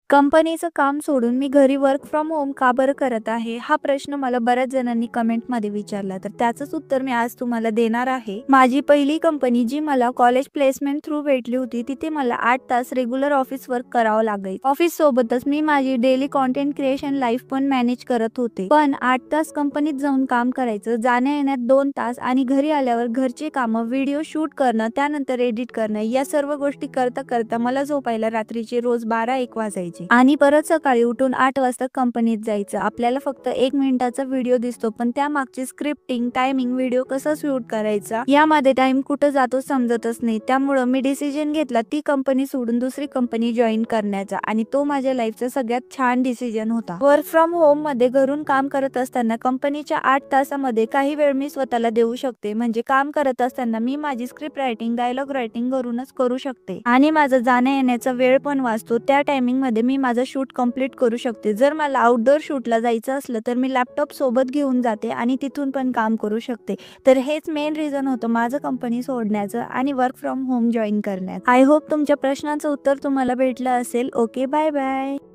कंपनीचं काम सोडून मी घरी वर्क फ्रॉम होम का बरं करत आहे? हा प्रश्न मला बऱ्याच जणांनी कमेंटमध्ये विचारला. तर त्याचंच उत्तर मी आज तुम्हाला देणार आहे. माझी पहिली कंपनी जी मला कॉलेज प्लेसमेंट थ्रू भेटली होती, तिथे मला 8 तास रेग्युलर ऑफिस वर्क करावं लागायचं. ऑफिस सोबतच मी माझी डेली कंटेंट क्रिएशन लाईफ पण मॅनेज करत होते. पण 8 तास कंपनीत जाऊन काम करायचं, जाण्या-येण्यात 2 तास आणि घरी आल्यावर घरचे कामं, व्हिडिओ शूट करणं, त्यानंतर एडिट करणं, या सर्व गोष्टी करता करता मला झोपायला रात्रीचे रोज 12-1 वाजायचे. आणि परत सकाळी उठून 8 वाजता कंपनीत जायचं. आपल्याला फक्त 1 मिनिटाचा व्हिडिओ दिसतो, पण त्यामागची स्क्रिप्टिंग, टायमिंग, व्हिडिओ कसा शूट करायचा यामध्ये टाइम कुठं जातो समजतच नाही. त्यामुळं मी डिसिजन घेतला ती कंपनी सोडून दुसरी कंपनी जॉईन करण्याचा आणि तो माझ्या लाईफचा सगळ्यात छान डिसिजन होता. वर्क फ्रॉम होम मध्ये घरून काम करत असताना कंपनीच्या 8 तासामध्ये काही वेळ मी स्वतःला देऊ शकते. म्हणजे काम करत असताना मी माझी स्क्रिप्ट रायटिंग, डायलॉग रायटिंग घरूनच करू शकते आणि माझा जाण्या येण्याचा वेळ पण वाचतो. त्या टायमिंग मध्ये मी माझं शूट कंप्लीट करू शकते. जर मला आउटडोर शूटला जायचं असलं तर मी लॅपटॉप सोबत घेऊन जाते आणि तिथून पण काम करू शकते. तर हेच मेन रिझन होतं माझं कंपनी सोडण्याचं आणि वर्क फ्रॉम होम जॉईन करण्याचं. आय होप तुमच्या प्रश्नाचं उत्तर तुम्हाला भेटलं असेल. Okay, bye bye.